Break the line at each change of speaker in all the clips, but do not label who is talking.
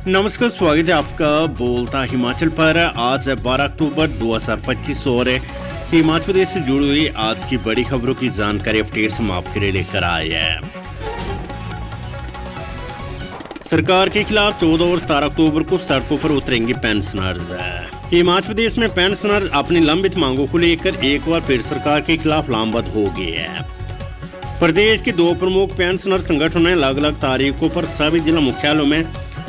नमस्कार, स्वागत है आपका बोलता हिमाचल पर। आज 12 अक्टूबर 2025 और हिमाचल प्रदेश से जुड़ी हुई आज की बड़ी खबरों की जानकारी अपडेट्स हम आपके लिए लेकर आए हैं। सरकार के खिलाफ 14 और 17 अक्टूबर को सड़कों पर उतरेंगे पेंशनर्स। हिमाचल प्रदेश में पेंशनर्स अपनी लंबित मांगों को लेकर एक बार फिर सरकार के खिलाफ लामबंद हो गए हैं। प्रदेश के दो प्रमुख पेंशनर संगठनों ने अलग अलग तारीखों पर सभी जिला मुख्यालयों में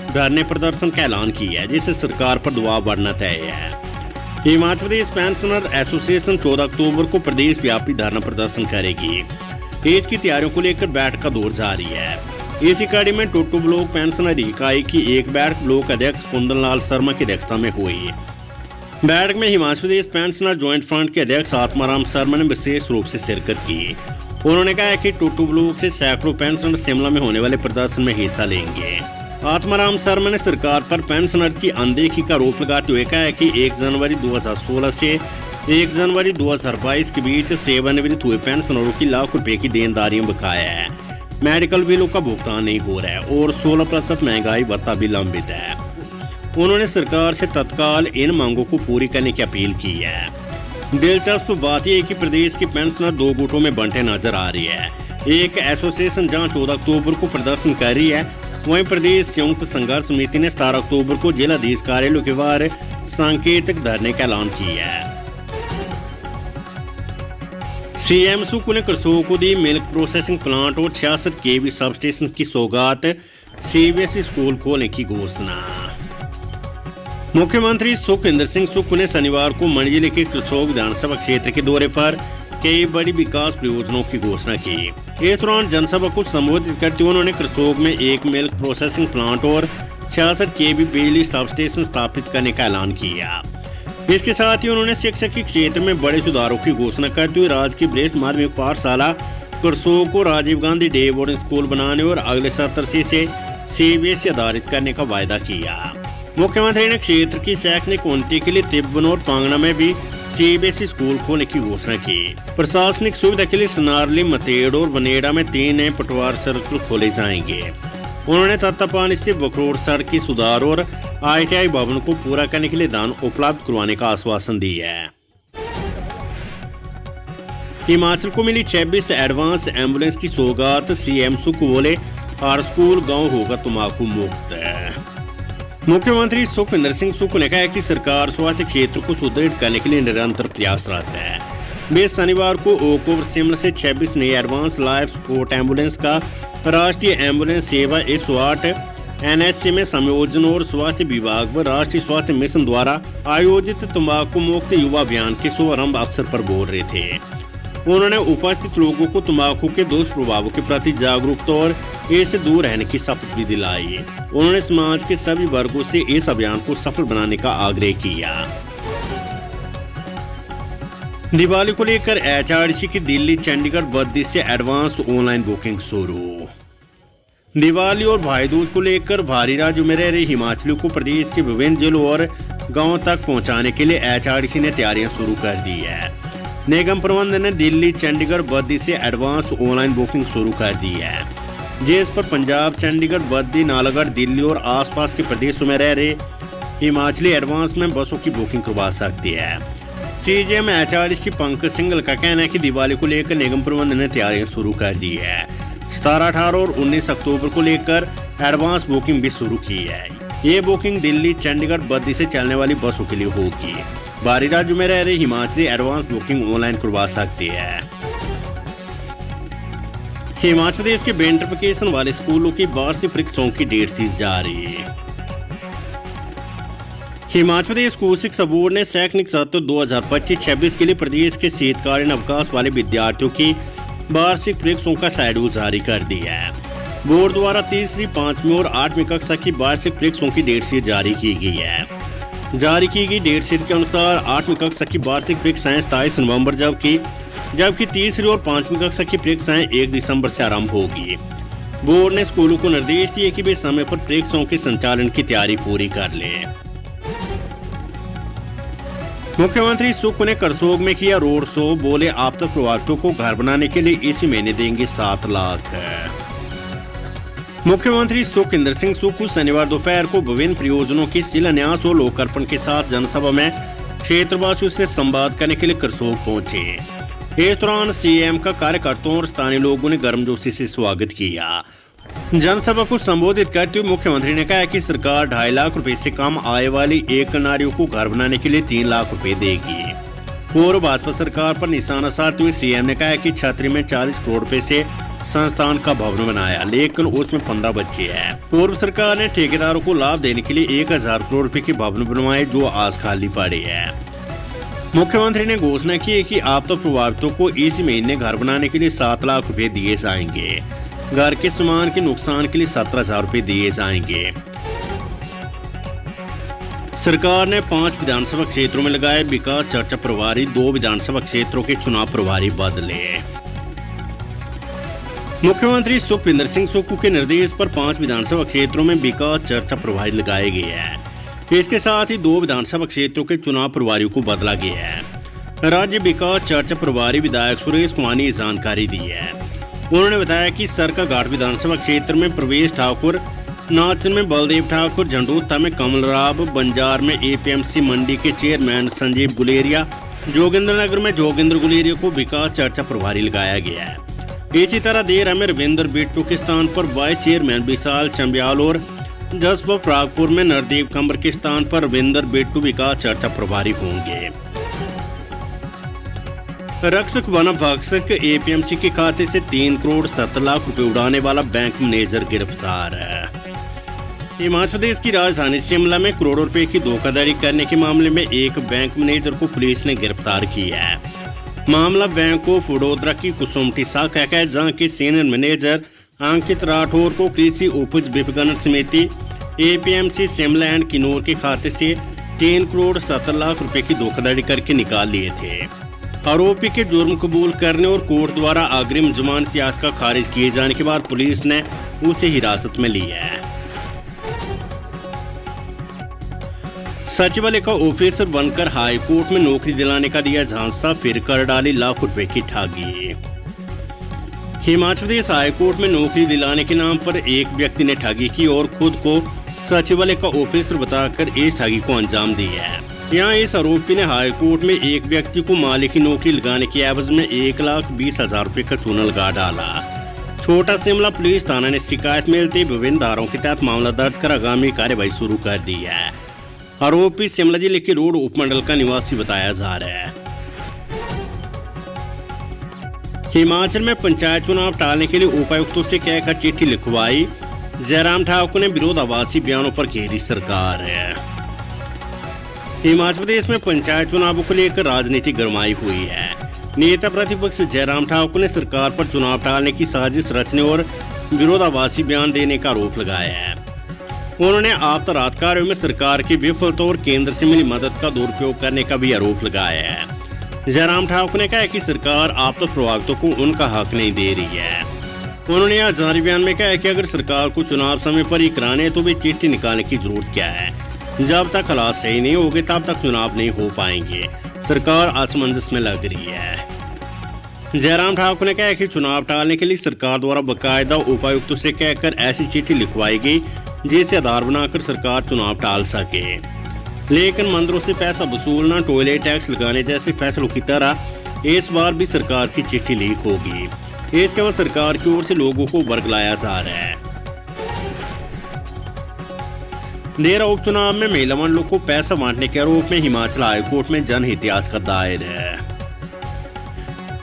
धरने प्रदर्शन का ऐलान किया है, जिससे सरकार पर दबाव बढ़ना तय है। हिमाचल प्रदेश पेंशनर एसोसिएशन 14 अक्टूबर को प्रदेश व्यापी धरना प्रदर्शन करेगी। इसकी तैयारियों को लेकर बैठक का दौर जारी है। इसी कड़ी में टोटो ब्लॉक पेंशनर इकाई की एक बैठक ब्लॉक अध्यक्ष कुंदन लाल शर्मा की अध्यक्षता में हुई। बैठक में Himachal Pradesh pensioner joint front के अध्यक्ष आत्माराम शर्मा ने विशेष रूप से शिरकत की। उन्होंने कहा कि टोटो ब्लॉक से सैकड़ों पेंशनर शिमला में होने वाले प्रदर्शन में हिस्सा लेंगे। आत्माराम शर्मा ने सरकार पर पेंशनर्स की अनदेखी का आरोप लगाते हुए कहा कि 1 जनवरी 2016 से 1 जनवरी 2022 के बीच सेवानिवृत्त हुए पेंशनरों की लाख रुपए की देनदारियां बकाया है, मेडिकल बिलों का भुगतान नहीं हो रहा है और 16% महंगाई भत्ता भी लंबित है। उन्होंने सरकार से तत्काल इन मांगों को पूरी करने की अपील की है। दिलचस्प बात यह है कि प्रदेश के पेंशनर दो गुटों में बंटे नजर आ रही है। एक एसोसिएशन जहां 14 अक्टूबर को प्रदर्शन कर रही है, वहीं प्रदेश संयुक्त संघर्ष समिति ने 17 अक्टूबर को जिलाधीश कार्यालयों के बाहर सांकेतिक धरने का ऐलान किया है। सीएम सुक्खू ने कृषकों को दी मिल्क प्रोसेसिंग प्लांट और 66 केवी सब स्टेशन की सौगात, सीबीएसई स्कूल खोलने की घोषणा। मुख्यमंत्री सुखविंदर सिंह सुक्खू ने शनिवार को मंडी जिले के कृषक विधानसभा क्षेत्र के दौरे पर कई बड़ी विकास परियोजनाओं की घोषणा की। इस दौरान जनसभा को संबोधित करते हुए उन्होंने कृषक में एक मिल्क प्रोसेसिंग प्लांट और 66 केवी बिजली सब स्टेशन स्थापित करने का ऐलान किया। इसके साथ ही उन्होंने शिक्षा के क्षेत्र में बड़े सुधारों की घोषणा करते हुए राज्य की वरिष्ठ माध्यमिक पाठशाला कृषक को Rajiv Gandhi day boarding school बनाने और अगले सत्र से सीबीएसई आधारित करने का वायदा किया। मुख्यमंत्री ने क्षेत्र की शैक्षणिक उन्नति के लिए तिब्बन और पांगना में भी सीबीएसई स्कूल खोलने की घोषणा की। प्रशासनिक सुविधा के लिए सनारली, मतेड़ और वनेड़ा में 3 नए पटवार सर्कल खोले जाएंगे। उन्होंने तत्तापानी स्थित बखरोट सड़क की सुधार और ITI भवन को पूरा करने के लिए धन उपलब्ध करवाने का आश्वासन दिया है। हिमाचल को मिली 26 एडवांस एम्बुलेंस की सौगात, सीएम सुक्खू बोले हर स्कूल गाँव होगा तंबाकू मुक्त। मुख्यमंत्री सुखविंदर सिंह सुक्खू ने कहा कि सरकार स्वास्थ्य क्षेत्र को सुदृढ़ करने के लिए निरंतर प्रयासरत है। वे शनिवार को ओक ओवर शिमला से 26 नई एडवांस लाइफ सपोर्ट एम्बुलेंस का राष्ट्रीय एम्बुलेंस सेवा 108 NSC में संयोजन और स्वास्थ्य विभाग व राष्ट्रीय स्वास्थ्य मिशन द्वारा आयोजित तंबाकू मुक्त युवा अभियान के शुभारंभ अवसर पर बोल रहे थे। उन्होंने उपस्थित लोगों को तंबाकू के दुष्प्रभावों के प्रति जागरूकता और इससे दूर रहने की शपथ भी दिलाई। उन्होंने समाज के सभी वर्गों से इस अभियान को सफल बनाने का आग्रह किया। दिवाली को लेकर HRDC की दिल्ली, चंडीगढ़, बद्दी से एडवांस ऑनलाइन बुकिंग शुरू। दिवाली और भाई दूज को लेकर बाहरी राज्यों में रह रहे हिमाचलियों को प्रदेश के विभिन्न जिलों और गांवों तक पहुंचाने के लिए HRDC ने तैयारियां शुरू कर दी है। निगम प्रबंधन ने दिल्ली, चंडीगढ़, बद्दी से एडवांस ऑनलाइन बुकिंग शुरू कर दी है, जिस पर पंजाब, चंडीगढ़, बद्दी, नालागढ़, दिल्ली और आसपास के प्रदेशों में रह रहे हिमाचली एडवांस में बसों की बुकिंग करवा सकती है। CGM HRDC पंकज सिंघल का कहना है कि दिवाली को लेकर निगम प्रबंधन ने तैयारियां शुरू कर दी है। 17, 18 और 19 अक्टूबर को लेकर एडवांस बुकिंग भी शुरू की है। ये बुकिंग दिल्ली, चंडीगढ़, बद्दी से चलने वाली बसों के लिए होगी। बाहरी राज्यों में रह रहे हिमाचली एडवांस बुकिंग ऑनलाइन करवा सकती है। हिमाचल प्रदेश के बेंटरफिकेशन वाले स्कूलों की वार्षिक परीक्षाओं की डेट शीट जारी। हिमाचल प्रदेश स्कूल शिक्षा बोर्ड ने शैक्षणिक सत्र 2025-26 के लिए प्रदेश के शीतकालीन अवकाश वाले विद्यार्थियों की वार्षिक परीक्षाओं का शेड्यूल जारी कर दिया है। बोर्ड द्वारा तीसरी, 5वीं और 8वीं कक्षा की वार्षिक परीक्षाओं की डेट शीट जारी की गई है। जारी की गई डेट शीट के अनुसार 8वीं कक्षा की वार्षिक परीक्षाएं 27 नवंबर जबकि तीसरी और 5वीं कक्षा की परीक्षाएं 1 दिसंबर से आरंभ होगी। बोर्ड ने स्कूलों को निर्देश दिए कि वे समय पर परीक्षाओं के संचालन की तैयारी पूरी कर लें। मुख्यमंत्री सुक्खू ने करसोग में किया रोड शो, बोले आपदा प्रभावितों को घर बनाने के लिए इसी महीने देंगे 7 लाख। मुख्यमंत्री सुखविंदर सिंह सुक्खू शनिवार दोपहर को विभिन्न परियोजनाओं के शिलान्यास और लोकार्पण के साथ जनसभा में क्षेत्रवासियों से संवाद करने के लिए करसोग पहुंचे। इस दौरान सीएम का कार्यकर्ताओं और स्थानीय लोगों ने गर्मजोशी से स्वागत किया। जनसभा को संबोधित करते हुए मुख्यमंत्री ने कहा कि सरकार 2.5 लाख रुपए से कम आय वाली एक नारियों को घर बनाने के लिए 3 लाख रुपए देगी। पूर्व भाजपा सरकार पर निशाना साधते हुए सीएम ने कहा कि छतरी में 40 करोड़ रुपए से संस्थान का भवन बनाया, लेकिन उसमें 15 बच्चे हैं। पूर्व सरकार ने ठेकेदारों को लाभ देने के लिए 1000 करोड़ रुपए के भवन बनवाए, जो आज खाली पड़े हैं। मुख्यमंत्री ने घोषणा की है कि आपदा प्रभावितों को इसी महीने घर बनाने के लिए 7 लाख रुपए दिए जाएंगे। घर के सामान के नुकसान के लिए 17,000 रुपए दिए जाएंगे। सरकार ने 5 विधानसभा क्षेत्रों में लगाए विकास चर्चा प्रभारी, 2 विधानसभा क्षेत्रों के चुनाव प्रभारी बदले। मुख्यमंत्री सुखविंदर सिंह सुक्खू के निर्देश पर 5 विधानसभा क्षेत्रों में विकास चर्चा प्रभारी लगाए गए हैं। इसके साथ ही 2 विधानसभा क्षेत्रों के चुनाव प्रभारियों को बदला गया है। राज्य विकास चर्चा प्रभारी विधायक सुरेश कुमार ने जानकारी दी है। उन्होंने बताया कि सरकाघाट विधानसभा क्षेत्र में प्रवेश ठाकुर, नाचन में बलदेव ठाकुर, झंडूता में कमलराव, बंजार में एपीएमसी मंडी के चेयरमैन संजीव गुलेरिया, जोगिंद्रनगर में जोगिंद्र गुलेरिया को विकास चर्चा प्रभारी लगाया गया है। इसी तरह देर में रविंद्र बिट्टू के स्थान पर वाइस चेयरमैन विशाल चंबियाल और जसबा प्रागपुर में नरदेव कंबर के स्थान पर रविंद्र बिट्टू विकास चर्चा प्रभारी होंगे। रक्षक वन भक्षक एपीएमसी के खाते से 3 करोड़ 70 लाख रुपए उड़ाने वाला बैंक मैनेजर गिरफ्तार है। हिमाचल प्रदेश की राजधानी शिमला में करोड़ों रुपए की धोखाधड़ी करने के मामले में एक बैंक मैनेजर को पुलिस ने गिरफ्तार किया है। मामला बैंक ऑफ वडोदरा की कुसुमटी शाखा का है, जहां के सीनियर मैनेजर अंकित राठौर को कृषि उपज विपणन समिति एपीएमसी शिमला एंड किन्नौर के खाते से 3 करोड़ 70 लाख रुपए की धोखाधड़ी करके निकाल लिए थे। आरोपी के जुर्म कबूल करने और कोर्ट द्वारा अग्रिम जमानत याचिका खारिज किए जाने के बाद पुलिस ने उसे हिरासत में लिया है। सचिवालय का ऑफिसर बनकर हाई कोर्ट में नौकरी दिलाने का दिया झांसा, फिर कर डाली लाखों रुपए की ठगी। हिमाचल प्रदेश हाई कोर्ट में नौकरी दिलाने के नाम पर एक व्यक्ति ने ठगी की और खुद को सचिवालय का ऑफिसर बताकर इस ठगी को अंजाम दिया है। यहाँ इस आरोपी ने हाई कोर्ट में एक व्यक्ति को मालिक की नौकरी लगाने के एवज में 1,20,000 रुपए का चूना लगा डाला। छोटा शिमला पुलिस थाना ने शिकायत मिलते विभिन्न धाराओं के तहत मामला दर्ज कर आगामी कार्यवाही शुरू कर दी है। आरोपी शिमला जिले के रोड उपमंडल का निवासी बताया जा रहा है। हिमाचल में पंचायत चुनाव टालने के लिए उपायुक्तों से कहकर चिट्ठी लिखवाई, जयराम ठाकुर ने विरोधाभासी बयानों पर घेरी सरकार है। हिमाचल प्रदेश में पंचायत चुनावों को लेकर राजनीति गरमाई हुई है। नेता प्रतिपक्ष जयराम ठाकुर ने सरकार पर चुनाव टालने की साजिश रचने और विरोधाभासी बयान देने का आरोप लगाया है। उन्होंने आपदा राहत कार्यों में सरकार की विफलता और केंद्र से मिली मदद का दुरुपयोग करने का भी आरोप लगाया है। जयराम ठाकुर ने कहा कि सरकार आपदा प्रभावितों को उनका हक नहीं दे रही है। उन्होंने आज जारी बयान में कहा कि अगर सरकार को चुनाव समय पर ही कराने तो वे चिट्ठी निकालने की जरूरत क्या है। जब तक हालात सही नहीं होंगे तब तक चुनाव नहीं हो पाएंगे। सरकार असमंजस में लग रही है। जयराम ठाकुर ने कहा कि चुनाव टालने के लिए सरकार द्वारा बाकायदा उपायुक्तों से कहकर ऐसी चिट्ठी लिखवाई गई जिसे आधार बनाकर सरकार चुनाव टाल सके, लेकिन मंदिरों से पैसा वसूलना, टॉयलेट टैक्स लगाने जैसे फैसलों की तरह इस बार भी सरकार की चिट्ठी लीक होगी। इसके बाद सरकार की ओर से लोगों को वर्गलाया जा रहा है। देरा उपचुनाव में महिला मंडलों को पैसा बांटने के आरोप में हिमाचल हाईकोर्ट में जनहित याचिका दायर है।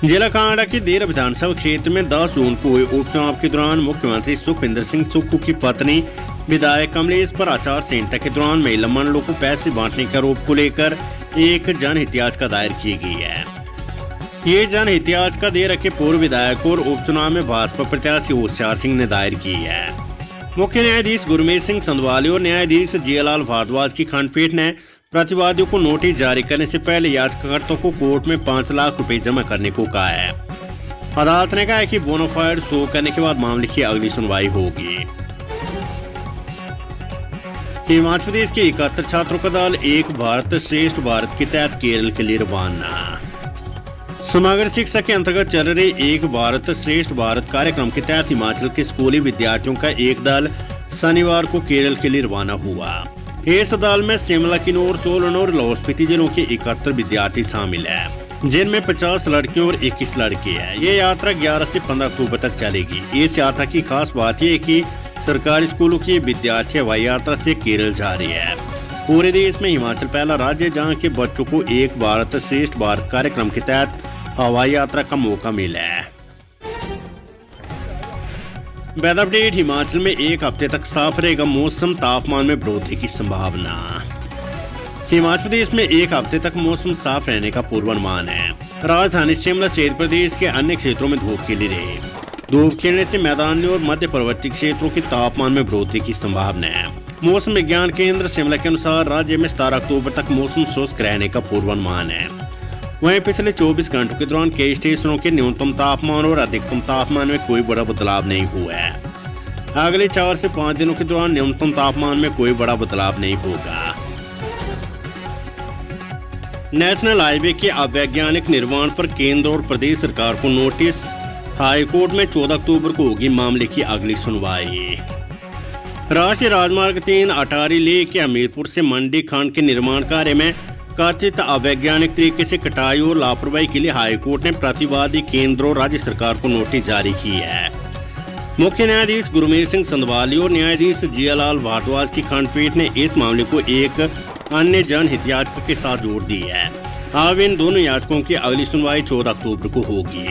जिला कांगड़ा के देरा विधानसभा क्षेत्र में 10 जून को हुए उपचुनाव के दौरान मुख्यमंत्री सुखविंदर सिंह सुक्खू की पत्नी विधायक कमलेश पर आचार संहिता के दौरान महिला मंडलों को पैसे बांटने के आरोप को लेकर एक जनहित याचिका दायर की गई है। ये जनहित याचिका देरा के पूर्व विधायक और उपचुनाव में भाजपा प्रत्याशी होशियार सिंह ने दायर की है। मुख्य न्यायाधीश गुरमीत सिंह संधवाली और न्यायाधीश जियालाल भारद्वाज की खंडपीठ ने प्रतिवादियों को नोटिस जारी करने से पहले याचिकाकर्ताओं को कोर्ट में 5 लाख रुपए जमा करने को कहा है। अदालत ने कहा है कि बोनाफाइड शो करने के बाद मामले की अगली सुनवाई होगी। हिमाचल प्रदेश के 71 छात्रों का दल एक भारत श्रेष्ठ भारत के तहत केरल के लिए रवाना। समग्र शिक्षा के अंतर्गत चल रहे एक भारत श्रेष्ठ भारत कार्यक्रम के तहत हिमाचल के स्कूली विद्यार्थियों का एक दल शनिवार को केरल के लिए रवाना हुआ। इस दल में शिमला, किन्नौर, सोलन और लाहौल स्पीति जिलों के 71 विद्यार्थी शामिल हैं, जिनमें 50 लड़कियों और 21 लड़के हैं। ये यात्रा 11 से 15 अक्टूबर तक चलेगी। इस यात्रा की खास बात यह है कि सरकारी स्कूलों के विद्यार्थी हवाई यात्रा से केरल जा रहे हैं। पूरे देश में हिमाचल पहला राज्य है जहाँ के बच्चों को एक भारत श्रेष्ठ भारत कार्यक्रम के तहत हवाई यात्रा का मौका मिला है। Weather update. हिमाचल में एक हफ्ते तक साफ रहेगा मौसम, तापमान में बढ़ोतरी की संभावना। हिमाचल प्रदेश में एक हफ्ते तक मौसम साफ रहने का पूर्वानुमान है। राजधानी शिमला सहित प्रदेश के अन्य क्षेत्रों में धूप खिली रही। धूप खिलने से मैदानी और मध्य पर्वतीय क्षेत्रों के तापमान में बढ़ोतरी की संभावना है। मौसम विज्ञान केंद्र शिमला के अनुसार राज्य में 17 अक्टूबर तक मौसम शुष्क रहने का पूर्वानुमान है। वहीं पिछले 24 घंटों के दौरान कई स्टेशनों के न्यूनतम तापमान और अधिकतम तापमान में कोई बड़ा बदलाव नहीं हुआ है। अगले 4 से 5 दिनों के दौरान न्यूनतम तापमान में कोई बड़ा बदलाव नहीं होगा। नेशनल हाईवे के अवैज्ञानिक निर्माण पर केंद्र और प्रदेश सरकार को नोटिस। हाईकोर्ट में 14 अक्टूबर को होगी मामले की अगली सुनवाई। राष्ट्रीय राजमार्ग 3 अटारी लेह के हमीरपुर से मंडी खंड के निर्माण कार्य में कथित अवैज्ञानिक तरीके से कटाई और लापरवाही के लिए हाईकोर्ट ने प्रतिवादी केंद्र और राज्य सरकार को नोटिस जारी की है। मुख्य न्यायाधीश गुरमीत सिंह संधवाली और न्यायाधीश जियालाल भारद्वाज की खंडपीठ ने इस मामले को एक अन्य जनहित याचिका के साथ जोड़ दी है। अब इन दोनों याचिकाओं की अगली सुनवाई 14 अक्टूबर को होगी।